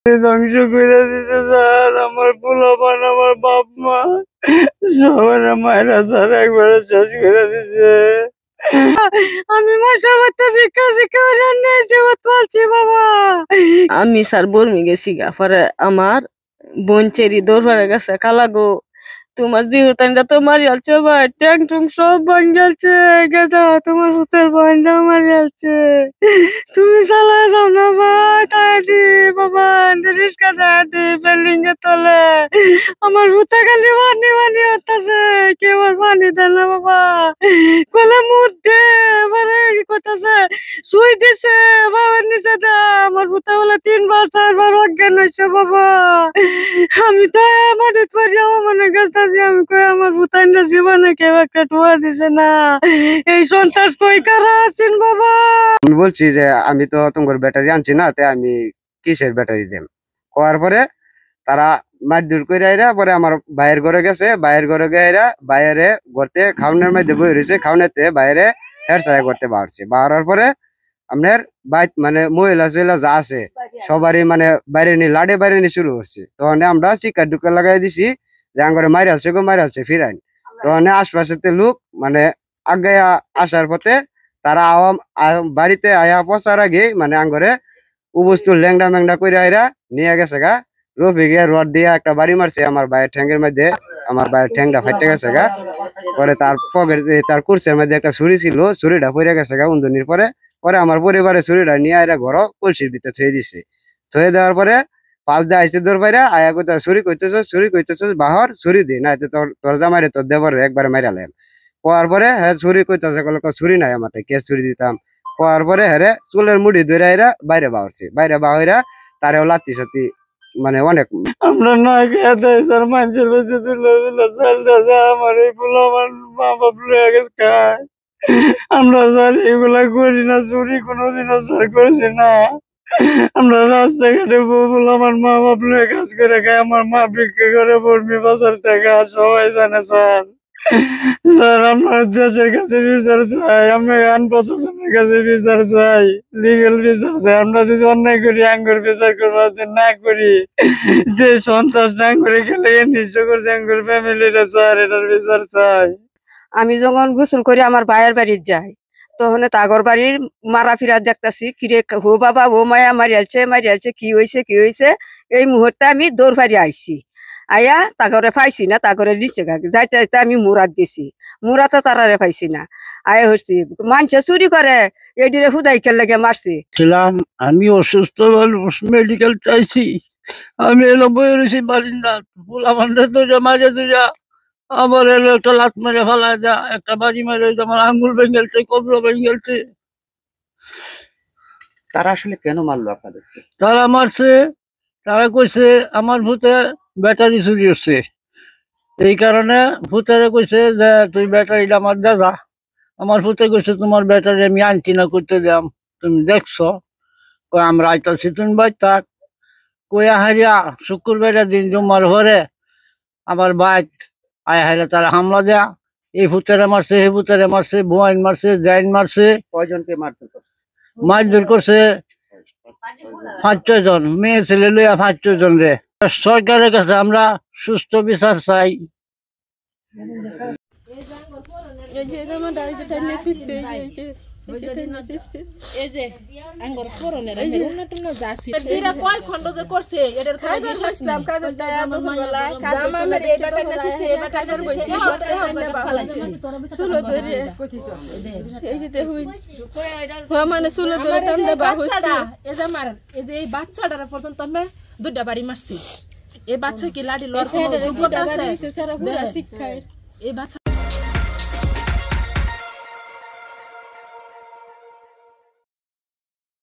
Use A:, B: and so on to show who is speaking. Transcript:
A: ধ্বংস করে দিছে স্যার। আমার পোলাপান, আমার বাপ মা সবার মায়েরা স্যার একবারে শেষ করে দিছে। আমি মশার বাচ্চা ভিক্ষা শিক্ষা করে নিয়েছি পালছি বাবা। আমি স্যার বর্মি গেছি গা, পরে আমার বোন চেরি দৌড় গেছে, কালা গো তোমার জিহুতানটা তো মারি আলছে ভাই, ট্যাং টুং সব ভাঙ্গালছে, গেদা তোমার হুতের বোনটা মারি আলছে। তুমি চালায় যাও না ভাই, তাই দি বাবা রিস্কা দেয় দি বিল্ডিং এর তলে। আমার হুতে খালি পানি পানি হতেছে, কেউ আর পানি দেয় না বাবা। কোলে মুখ দে এবারে করতেছে, শুই দিছে বাবার নিচে দা। আমার হুতে বলে 3 বার 4 বার অজ্ঞান হয়েছে বাবা। আমি তো মাটির পরে আমার মনে গেছি, আমি কই আমার ভুতাইনটা জীবনে কেউ একটা টুয়া দিছে না। এই সন্ত্রাস কই কারা আছেন বাবা? আমি বলছি যে আমি তো তোমার ব্যাটারি আনছি না, তাই আমি কিসের ব্যাটারি দেব। হওয়ার পরে তারা মারধর করে আইরা পরে আমার ভাইয়ের ঘরে গেছে, ভাইয়ের ঘরে গিয়ে বাইরে ঘরতে খাওয়ানোর মধ্যে বই রয়েছে, খাওয়ানোতে বাইরে হেয়ার সাই করতে বাড়ছে। বাড়ার পরে আপনার বাইক মানে মহিলা সহিলা যা আছে সবারই মানে বাইরে নিয়ে লাড়ে বাইরে নিয়ে শুরু করছে। তখন আমরা চিকা ডুকা লাগাই দিছি যে আঙ্গরে মারিয়ালছে গো মারিয়ালছে ফিরাইন। তখন আশপাশেতে লোক মানে আগে আসার পথে তারা বাড়িতে আয়া পচার আগে মানে আঙ্গরে উপস্থিত ল্যাংডা ম্যাংডা করে আইরা নিয়ে গেছে গা। রফি গিয়ে রড দিয়ে একটা বাড়ি মারছে আমার ভাইয়ের ঠ্যাঙ্গের মধ্যে, আমার ভাইয়ের ঠ্যাংটা ফাইটে গেছে গা। পরে তার পকেট তার কুর্সের মধ্যে একটা ছুরি ছিল, ছুরিটা পড়ে গেছে গা উন্দনির পরে। পরে আমার পরিবারের ছুরিটা নিয়ে আইরা ঘর কলসির ভিতরে থুয়ে দিছে। থুয়ে দেওয়ার পরে পাঁচ দিয়ে আইসে দৌড় পাইরা আয়া কোথাও ছুরি কইতেছ বাহর ছুরি দি না, তোর জামাইরে তোর দেবর একবারে মাইরালেন। কোয়ার পরে হ্যাঁ ছুরি কইতেছে, ছুরি নাই আমার, কে ছুরি দিতাম। কোয়ার পরে হ্যাঁ চুলের মুড়ি ধরে আইরা বাইরে বাহরছে, বাইরে বাহরা তারেও লাত্তি সাতি মানে অনেক। আমরা নয় খেয়ে স্যার মানুষের বেঁচে তুলে দিলে চালটা আমার এই ফুল আমার মা বাপ লয়ে গেছে খায়। আমরা স্যার এগুলা করি না, চুরি কোনোদিনও স্যার করেছি না। আমরা রাস্তাঘাটে বউ আমার মা বাপ লয়ে কাজ করে খাই, আমার মা বিক্রি করে বর্মি বাজার থেকে, সবাই জানে স্যার। স্যার আমার দেশের কাছে বিচার চাই, আমরা আইন প্রশাসনের কাছে বিচার চাই, লিগেল বিচার চাই। আমরা যদি অন্যায় করি আঙ্গুর বিচার করবো, না করি যে সন্ত্রাস না করে গেলে নিশ্চয় করছে আঙ্গুর ফ্যামিলিরা স্যার, এটার বিচার চাই। আমি যখন গোসল করি আমার ভাইয়ের বাড়ি যাই, তখন তাগর বাড়ির মারা ফিরা দেখতেছি, কিরে হো বাবা ও মায়া মারিয়ালছে কি হয়েছে। এই মুহূর্তে আমি দৌড় ফাড়ি আইছি, আয়া তাগরে পাইছি না, তাগরে নিচে যাইতে যাইতে আমি মুরাত গেছি, মুরাতে তারারে পাইছি না। আয়া হচ্ছি মানুষে চুরি করে এডিরে হুদাই খেলে মারছি।
B: ছিলাম আমি অসুস্থ মানুষ, মেডিকেল চাইছি, আমি এলো বই রয়েছি বারিন্দা, পোলা মান্ডা ধরে মারে ধরে আবার এলো একটা লাত মেরে ফেলা যা, একটা বাড়ি মেরে আমার আঙ্গুল ভেঙেলছে, কবর ভেঙেলছে।
C: তারা আসলে কেন মারলো আপনাদেরকে?
B: তারা মারছে, তারা কইছে আমার ভূতে ব্যাটারি চুরি হচ্ছে, এই কারণে ভূতেরা কইছে যে তুই ব্যাটারিটা আমার দাদা। আমার ভূতে কইছে তোমার ব্যাটারি আমি আনছি না করতে দাম, তুমি দেখছো। আমরা আইতাছি তুমি বাই থাক। কইয়া হারিয়া শুক্রবারের দিন জুম্মার ঘরে আমার বাইক আয়া হাইলে তারা হামলা দেয়া, এই ভূতেরা মারছে, এই ভূতেরা মারছে, বোয়াইন মারছে, জাইন মারছে।
C: কয়জনকে মারধর করছে?
B: মারধর করছে 5-6 জন, মেয়ে ছেলে লইয়া 5-6 জন রে। সরকারের কাছে আমরা সুস্থ বিচার চাই।
D: বাচ্চাটার পর্যন্ত আমরা 2টা বাড়ি মারছি। এই বাচ্চা কি লাড়ি লড় এই বাচ্চা